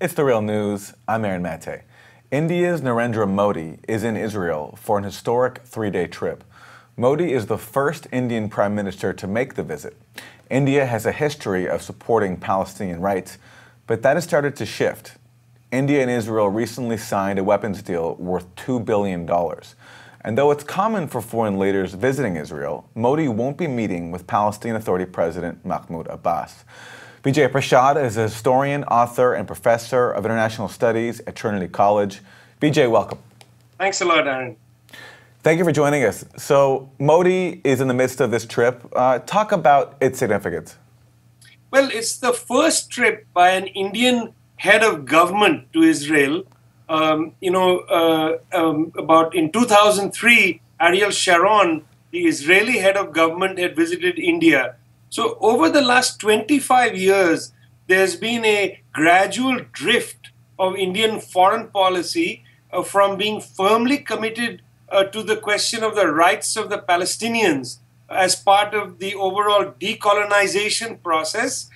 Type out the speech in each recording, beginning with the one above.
It's The Real News. I'm Aaron Mate. India's Narendra Modi is in Israel for an historic three-day trip. Modi is the first Indian prime minister to make the visit. India has a history of supporting Palestinian rights, but that has started to shift. India and Israel recently signed a weapons deal worth $2 billion. And though it's common for foreign leaders visiting Israel, Modi won't be meeting with Palestine Authority President Mahmoud Abbas. Vijay Prashad is a historian, author, and professor of international studies at Trinity College. Vijay, welcome. Thanks a lot, Aaron. Thank you for joining us. So Modi is in the midst of this trip. Talk about its significance. Well, it's the first trip by an Indian head of government to Israel. About in 2003, Ariel Sharon, the Israeli head of government, had visited India. So over the last 25 years, there's been a gradual drift of Indian foreign policy from being firmly committed to the question of the rights of the Palestinians as part of the overall decolonization process.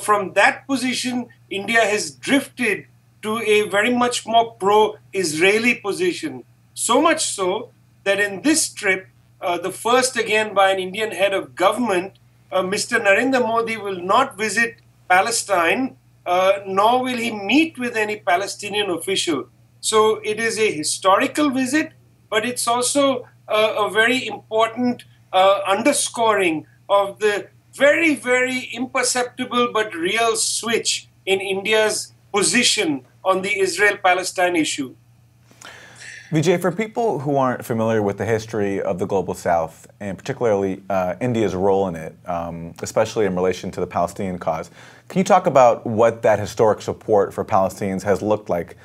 From that position, India has drifted to a very much more pro-Israeli position. So much so that in this trip, the first again by an Indian head of government, Mr. Narendra Modi will not visit Palestine, nor will he meet with any Palestinian official. So it is a historical visit, but it's also a very important underscoring of the very, very imperceptible but real switch in India's position on the Israel-Palestine issue. Vijay, for people who aren't familiar with the history of the Global South, and particularly India's role in it, especially in relation to the Palestinian cause, can you talk about what that historic support for Palestinians has looked like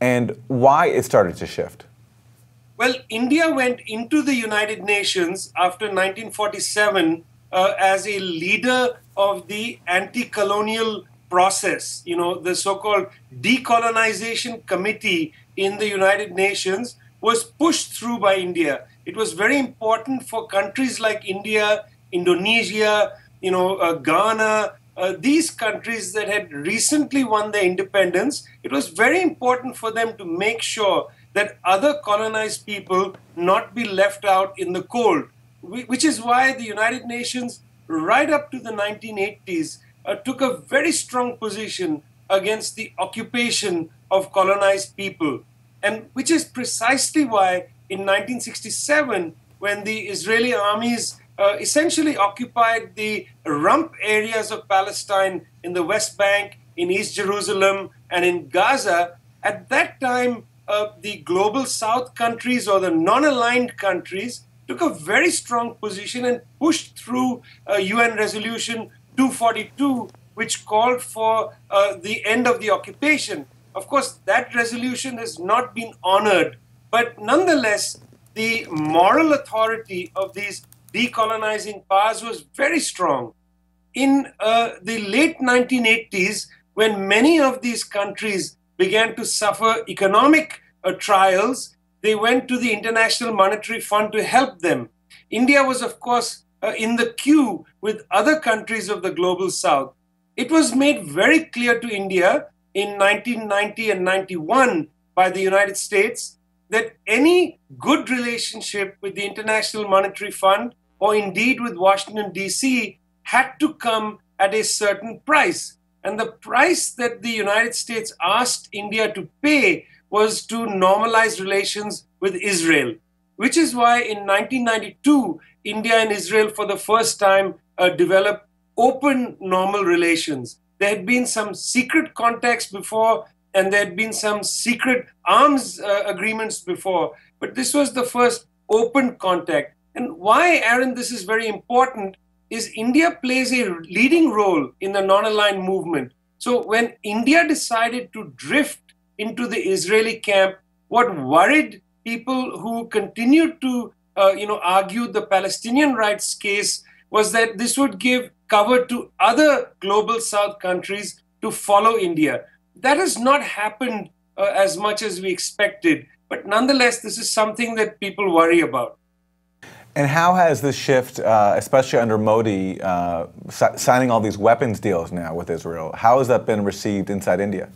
and why it started to shift? Well, India went into the United Nations after 1947 as a leader of the anti-colonial process. The so-called decolonization committee in the United Nations was pushed through by India. It was very important for countries like India, Indonesia, Ghana, these countries that had recently won their independence. It was very important for them to make sure that other colonized people not be left out in the cold, which is why the United Nations, right up to the 1980s, took a very strong position against the occupation of colonized people. And which is precisely why in 1967, when the Israeli armies essentially occupied the rump areas of Palestine in the West Bank, in East Jerusalem, and in Gaza, at that time, the Global South countries or the non-aligned countries took a very strong position and pushed through UN Resolution 242, which called for the end of the occupation. Of course, that resolution has not been honored, but nonetheless, the moral authority of these decolonizing powers was very strong. In the late 1980s, when many of these countries began to suffer economic trials, they went to the International Monetary Fund to help them. India was, of course, in the queue with other countries of the Global South. It was made very clear to India in 1990 and 91 by the United States that any good relationship with the International Monetary Fund or indeed with Washington, D.C. had to come at a certain price. And the price that the United States asked India to pay was to normalize relations with Israel, which is why in 1992, India and Israel for the first time developed open, normal relations. There had been some secret contacts before, and there had been some secret arms agreements before, but this was the first open contact. And why, Aaron, this is very important is India plays a leading role in the non-aligned movement. So when India decided to drift into the Israeli camp, what worried people who continued to argue the Palestinian rights case was that this would give cover to other Global South countries to follow India. That has not happened as much as we expected, but nonetheless, this is something that people worry about. And how has this shift, especially under Modi, signing all these weapons deals now with Israel, how has that been received inside India?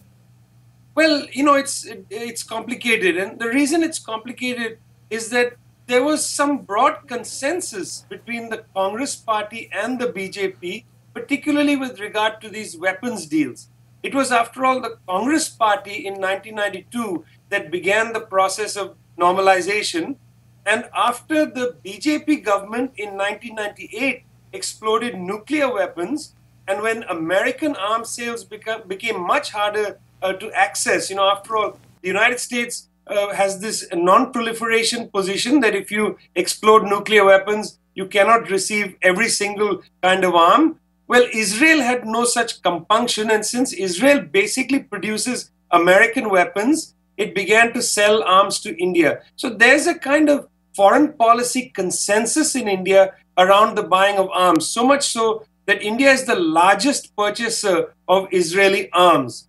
Well, it's complicated, and the reason it's complicated is that there was some broad consensus between the Congress Party and the BJP, particularly with regard to these weapons deals. It was, after all, the Congress Party in 1992 that began the process of normalization, and after the BJP government in 1998 exploded nuclear weapons, and when American arms sales became much harder to access. After all, the United States has this non-proliferation position that if you explode nuclear weapons, you cannot receive every single kind of arm. Well, Israel had no such compunction, and since Israel basically produces American weapons, it began to sell arms to India. So there's a kind of foreign policy consensus in India around the buying of arms, so much so that India is the largest purchaser of Israeli arms.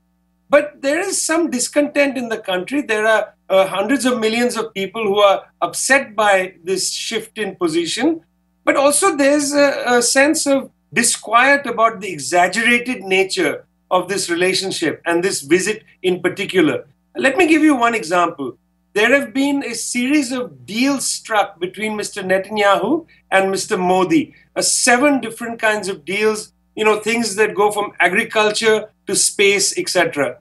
But there is some discontent in the country. There are hundreds of millions of people who are upset by this shift in position. But also there's a sense of disquiet about the exaggerated nature of this relationship and this visit in particular. Let me give you one example. There have been a series of deals struck between Mr. Netanyahu and Mr. Modi, 7 different kinds of deals, things that go from agriculture to space, etc.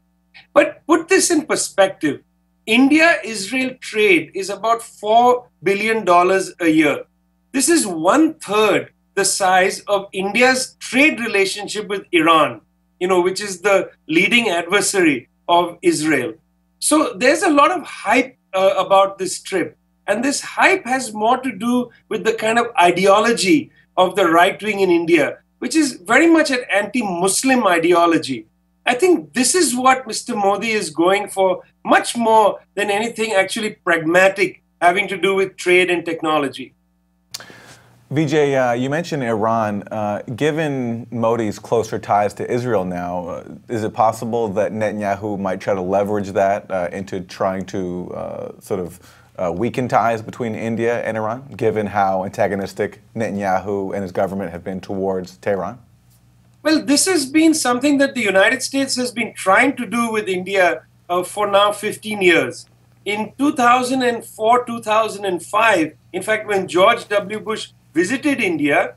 But put this in perspective. India-Israel trade is about $4 billion a year. This is 1/3 the size of India's trade relationship with Iran, which is the leading adversary of Israel. So there's a lot of hype about this trip. And this hype has more to do with the kind of ideology of the right wing in India, which is very much an anti-Muslim ideology. I think this is what Mr. Modi is going for, much more than anything actually pragmatic having to do with trade and technology. Vijay, you mentioned Iran. Given Modi's closer ties to Israel now, is it possible that Netanyahu might try to leverage that into trying to weaken ties between India and Iran, given how antagonistic Netanyahu and his government have been towards Tehran? Well, this has been something that the United States has been trying to do with India for now 15 years. In 2004, 2005, in fact, when George W. Bush visited India,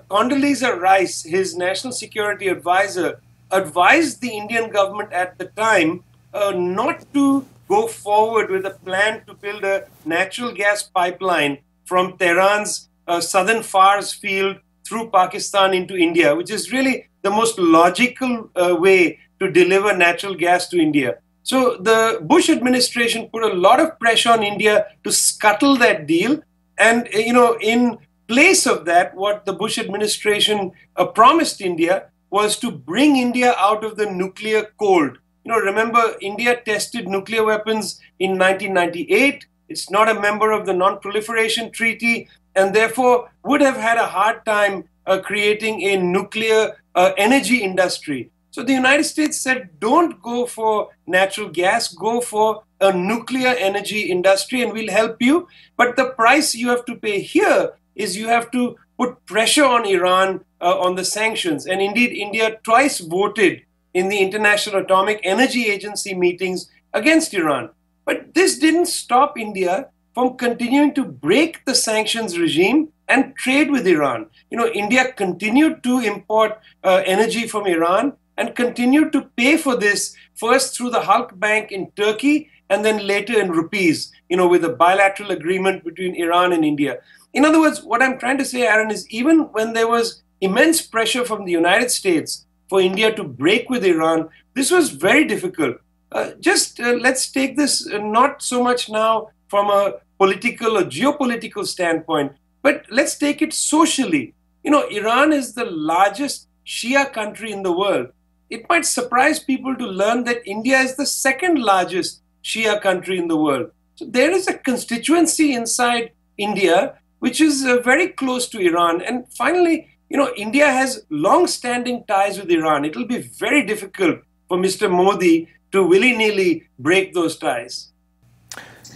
Condoleezza Rice, his national security advisor, advised the Indian government at the time not to go forward with a plan to build a natural gas pipeline from Tehran's southern Fars field through Pakistan into India, which is really the most logical way to deliver natural gas to India. So the Bush administration put a lot of pressure on India to scuttle that deal. And, in place of that, what the Bush administration promised India was to bring India out of the nuclear cold. Remember, India tested nuclear weapons in 1998. It's not a member of the Non-Proliferation Treaty, and therefore would have had a hard time creating a nuclear energy industry. So the United States said, don't go for natural gas, go for a nuclear energy industry and we'll help you. But the price you have to pay here is you have to put pressure on Iran on the sanctions. And indeed, India twice voted in the International Atomic Energy Agency meetings against Iran. But this didn't stop India from continuing to break the sanctions regime and trade with Iran. India continued to import energy from Iran and continued to pay for this first through the Halk Bank in Turkey and then later in rupees, with a bilateral agreement between Iran and India. In other words, what I'm trying to say, Aaron, is even when there was immense pressure from the United States for India to break with Iran, this was very difficult. Let's take this not so much now from a political or geopolitical standpoint, but let's take it socially. Iran is the largest Shia country in the world. It might surprise people to learn that India is the second largest Shia country in the world. So there is a constituency inside India which is very close to Iran. And finally, India has long-standing ties with Iran. It will be very difficult for Mr. Modi to willy-nilly break those ties.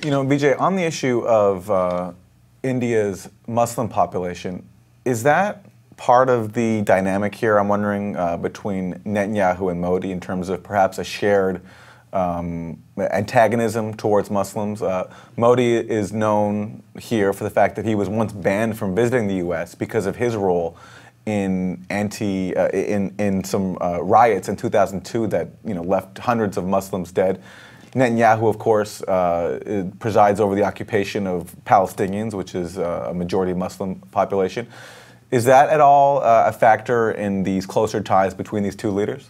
Vijay, on the issue of India's Muslim population, is that part of the dynamic here, I'm wondering, between Netanyahu and Modi in terms of perhaps a shared antagonism towards Muslims. Modi is known here for the fact that he was once banned from visiting the U.S. because of his role in some riots in 2002 that left hundreds of Muslims dead. Netanyahu, of course, presides over the occupation of Palestinians, which is a majority Muslim population. Is that at all a factor in these closer ties between these two leaders?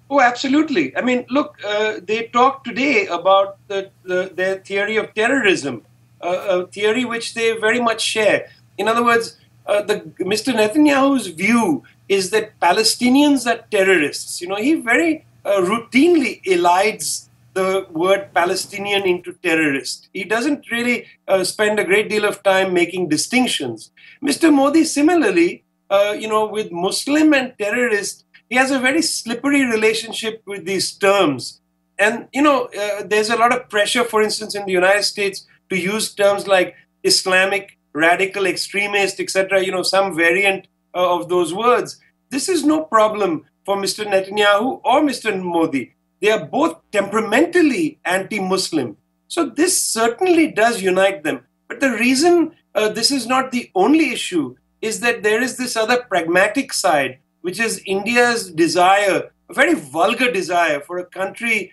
Oh, absolutely. I mean, look, they talked today about their theory of terrorism, a theory which they very much share. In other words, Mr. Netanyahu's view is that Palestinians are terrorists. He very routinely elides the word Palestinian into terrorist. He doesn't really spend a great deal of time making distinctions. Mr. Modi, similarly, with Muslim and terrorist, he has a very slippery relationship with these terms. And, there's a lot of pressure, for instance, in the United States to use terms like Islamic, radical, extremist, etc., some variant of those words. This is no problem for Mr. Netanyahu or Mr. Modi. They are both temperamentally anti-Muslim. So this certainly does unite them. But the reason this is not the only issue is that there is this other pragmatic side, which is India's desire, a very vulgar desire for a country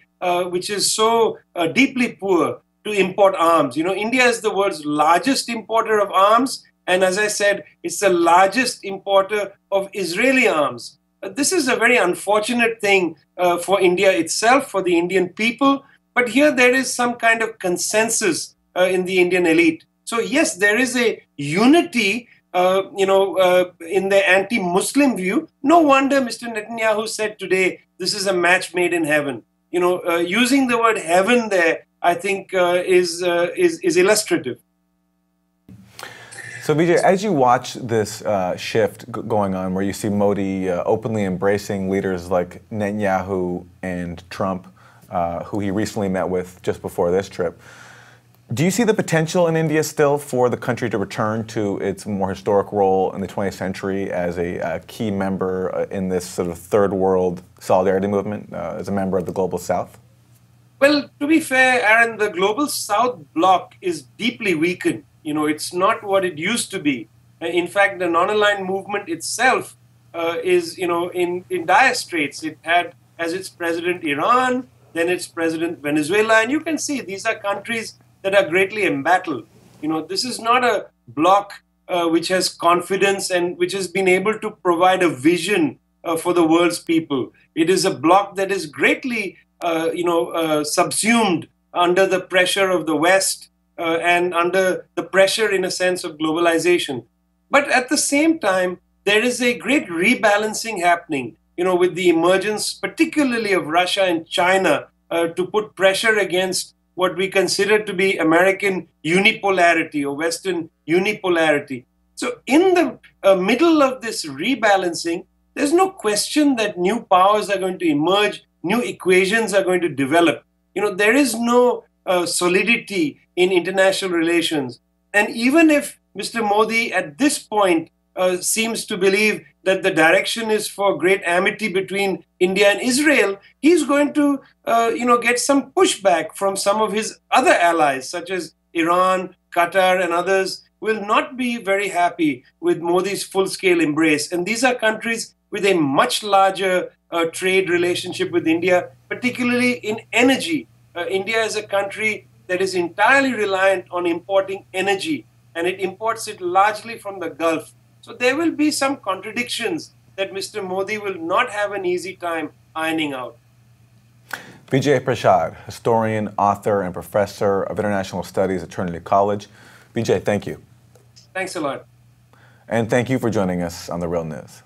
which is so deeply poor to import arms. India is the world's largest importer of arms. And as I said, it's the largest importer of Israeli arms. This is a very unfortunate thing for India itself, for the Indian people. But here there is some kind of consensus in the Indian elite. So yes, there is a unity, in the anti-Muslim view. No wonder Mr. Netanyahu said today, this is a match made in heaven. Using the word heaven there, I think is illustrative. So Vijay, as you watch this shift going on, where you see Modi openly embracing leaders like Netanyahu and Trump, who he recently met with just before this trip, do you see the potential in India still for the country to return to its more historic role in the 20th century as a key member in this sort of third world solidarity movement, as a member of the Global South? Well, to be fair, Aaron, the Global South bloc is deeply weakened. It's not what it used to be. In fact, the non-aligned movement itself is, in dire straits. It had as its president Iran, then its president Venezuela, and you can see these are countries that are greatly embattled. This is not a bloc which has confidence and which has been able to provide a vision for the world's people. It is a bloc that is greatly, subsumed under the pressure of the West and under the pressure, in a sense, of globalization. But at the same time, there is a great rebalancing happening, with the emergence, particularly of Russia and China, to put pressure against what we consider to be American unipolarity or Western unipolarity. So in the middle of this rebalancing, there's no question that new powers are going to emerge, new equations are going to develop. There is no solidity in international relations. And even if Mr. Modi at this point seems to believe that the direction is for great amity between India and Israel, he's going to, get some pushback from some of his other allies, such as Iran, Qatar, and others, will not be very happy with Modi's full-scale embrace. And these are countries with a much larger trade relationship with India, particularly in energy. India is a country that is entirely reliant on importing energy, and it imports it largely from the Gulf. So there will be some contradictions that Mr. Modi will not have an easy time ironing out. Vijay Prashad, historian, author, and professor of international studies at Trinity College. Vijay, thank you. Thanks a lot. And thank you for joining us on The Real News.